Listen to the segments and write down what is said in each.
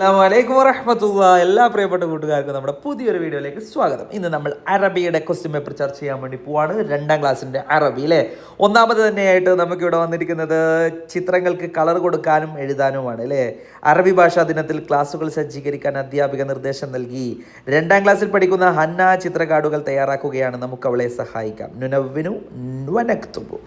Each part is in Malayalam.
അസ്സലാമു വറഹ്മത്തുള്ളാഹി. എല്ലാ പ്രിയപ്പെട്ട കൂട്ടുകാർക്കും നമ്മുടെ പുതിയൊരു വീഡിയോയിലേക്ക് സ്വാഗതം. ഇന്ന് നമ്മൾ അറബിയുടെ ക്വസ്റ്റ്യൻ പേപ്പർ ചർച്ച ചെയ്യാൻ വേണ്ടി പോവാണ്. 2ാം ക്ലാസ്സിൻ്റെ അറബി അല്ലേ. ഒന്നാമത് തന്നെയായിട്ട് നമുക്കിവിടെ വന്നിരിക്കുന്നത് ചിത്രങ്ങൾക്ക് കളർ കൊടുക്കാനും എഴുതാനുമാണ് അല്ലേ. അറബി ഭാഷാ ദിനത്തിൽ ക്ലാസ്സുകൾ സജ്ജീകരിക്കാൻ അധ്യാപിക നിർദ്ദേശം നൽകി. 2ാം ക്ലാസ്സിൽ പഠിക്കുന്ന ഹന്ന ചിത്രകാർഡുകൾ തയ്യാറാക്കുകയാണ്. നമുക്ക് അവളെ സഹായിക്കാം. നുനവ്വിനു വനക്തുബു.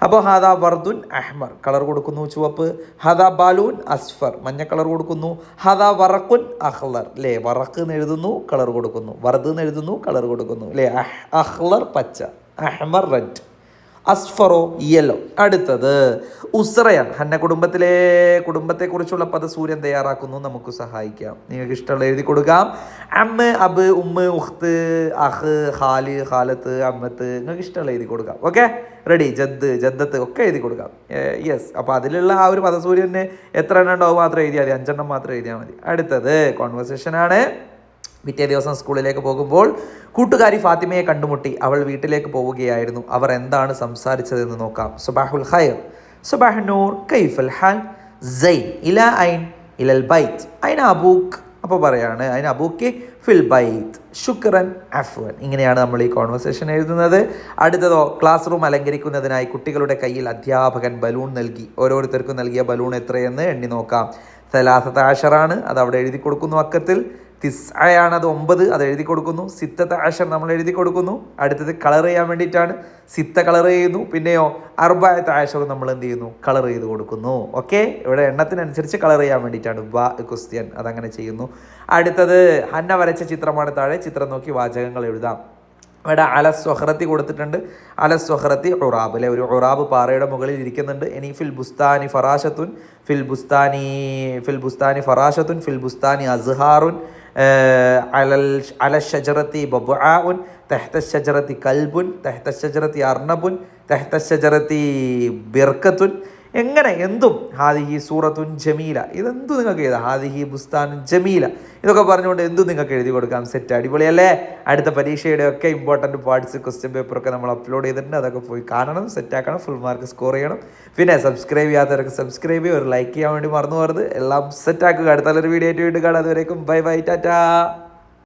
അപ്പോൾ ഹാദാ വർദുൻ അഹ്മർ, കളർ കൊടുക്കുന്നു ചുവപ്പ്. ഹാദാ ബാലൂൻ അസ്ഫർ, മഞ്ഞ കളർ കൊടുക്കുന്നു. ഹാദാ വറക്കുൻ അഹ്ലർ, അല്ലേ. വറക്ക് എന്ന് എഴുതുന്നു, കളർ കൊടുക്കുന്നു. വറുത് എന്ന് എഴുതുന്നു, കളർ കൊടുക്കുന്നു അല്ലേ. അഹ്ലർ പച്ച, അഹ്മർ റെഡ്, അസ്ഫറോ യെല്ലോ. അടുത്തത് ഉസ്രയാണ്. ഹന്ന കുടുംബത്തെക്കുറിച്ചുള്ള പദസൂര്യൻ തയ്യാറാക്കുന്നു. നമുക്ക് സഹായിക്കാം. നിങ്ങൾക്ക് ഇഷ്ടമുള്ള എഴുതി കൊടുക്കാം. അമ്മ, അബ്, ഉമ്മ, ഉഖ്ത്, അഹ്, ഖാല്, ഖാലത്ത്, അമ്മത്ത്, നിങ്ങൾക്ക് ഇഷ്ടമുള്ള എഴുതി കൊടുക്കാം. Okay, ready. ജദ്, ജദ്ദത്ത് ഒക്കെ എഴുതി കൊടുക്കാം. യെസ്. അപ്പോൾ അതിലുള്ള ആ ഒരു പദസൂര്യന് എത്ര എണ്ണം ഉണ്ടാവും മാത്രം എഴുതിയാൽ മതി. 5 എണ്ണം മാത്രം എഴുതിയാൽ മതി. അടുത്തത് കോൺവെർസേഷനാണ്. പിറ്റേ ദിവസം സ്കൂളിലേക്ക് പോകുമ്പോൾ കൂട്ടുകാരി ഫാത്തിമയെ കണ്ടുമുട്ടി. അവൾ വീട്ടിലേക്ക് പോവുകയായിരുന്നു. അവർ എന്താണ് സംസാരിച്ചതെന്ന് നോക്കാം. സുബാഹുൽ ഖൈർ, സുബാഹ് നൂർ, കൈഫൽ ഹാൽ, സൈൻ, ഇല ഐൻ, ഇലൽ ബൈത്ത്, ഐന അബൂക്ക്. അപ്പോൾ പറയാണ് ഐന അബൂക്ക് ഫിൽ ബൈത്ത്, ശുക്രൻ, അഫ്വൻ. ഇങ്ങനെയാണ് നമ്മൾ ഈ കോൺവെർസേഷൻ എഴുതുന്നത്. അടുത്തതോ ക്ലാസ് റൂം അലങ്കരിക്കുന്നതിനായി കുട്ടികളുടെ കയ്യിൽ അധ്യാപകൻ ബലൂൺ നൽകി. ഓരോരുത്തർക്കും നൽകിയ ബലൂൺ എത്രയെന്ന് എണ്ണി നോക്കാം. 13 അത് അവിടെ എഴുതി കൊടുക്കുന്നു. അക്കത്തിൽ 9 അത് 9, അത് എഴുതി കൊടുക്കുന്നു. 16 നമ്മൾ എഴുതി കൊടുക്കുന്നു. അടുത്തത് കളർ ചെയ്യാൻ വേണ്ടിയിട്ടാണ്. സിത്ത കളർ ചെയ്യുന്നു. പിന്നെയോ 14 നമ്മൾ എന്ത് ചെയ്യുന്നു, കളർ ചെയ്ത് കൊടുക്കുന്നു. ഓക്കെ, ഇവിടെ എണ്ണത്തിനനുസരിച്ച് കളർ ചെയ്യാൻ വേണ്ടിയിട്ടാണ് ക്വസ്റ്റ്യൻ, അതങ്ങനെ ചെയ്യുന്നു. അടുത്തത് ഹന്ന വരച്ച ചിത്രമാണ്. താഴെ ചിത്രം നോക്കി വാചകങ്ങൾ എഴുതാം. ഇവിടെ അലസ്വഹറത്തി കൊടുത്തിട്ടുണ്ട്. അലസ്വഹറത്തി ഉറാബ് അല്ലെ. ഒരു ഉറാബ് പാറയുടെ മുകളിൽ ഇരിക്കുന്നുണ്ട്. ഇനി ഫിൽ ബുസ്താനി ഫറാഷത്തുൻ, ഫിൽ ബുസ്താനി ഫറാഷത്തുൻ, ഫിൽ ബുസ്താനി അസ്ഹാറുൻ, അല ഷജറത്തി ബബ്ആഉൻ, തഹ്ത ഷജറത്തി കൽബുൻ, തഹ്ത ഷജറത്തി അർണബുൻ, തഹ്ത ഷജറത്തി ബിർക്കത്തുൻ. എങ്ങനെ എന്തും. ഹാദിഹി സൂറത്തുൻ ജമീല, ഇതെന്തും നിങ്ങൾക്ക് എഴുതാം. ഹാദിഹി ബുസ്താനുൻ ജമീല, ഇതൊക്കെ പറഞ്ഞുകൊണ്ട് എന്തും നിങ്ങൾക്ക് എഴുതി കൊടുക്കാം. സെറ്റ്, അടിപൊളിയല്ലേ. അടുത്ത പരീക്ഷയുടെ ഒക്കെ ഇമ്പോർട്ടൻറ്റ് പാർട്സ് ക്വസ്റ്റ്യൻ പേപ്പറൊക്കെ നമ്മൾ അപ്ലോഡ് ചെയ്തിട്ടുണ്ട്. അതൊക്കെ പോയി കാണണം, സെറ്റാക്കണം, ഫുൾ മാർക്ക് സ്കോർ ചെയ്യണം. പിന്നെ സബ്സ്ക്രൈബ് ചെയ്യാത്തവരൊക്കെ സബ്സ്ക്രൈബ് ചെയ്യുക, ഒരു ലൈക്ക് ചെയ്യാൻ വേണ്ടി മറന്നു പോകരുത്. എല്ലാം സെറ്റാക്കുക. അടുത്ത നല്ലൊരു വീഡിയോ ആയിട്ട് വീണ്ടും കാണാം. അതുവരേക്കും ബൈ ബൈ, ടാറ്റാ.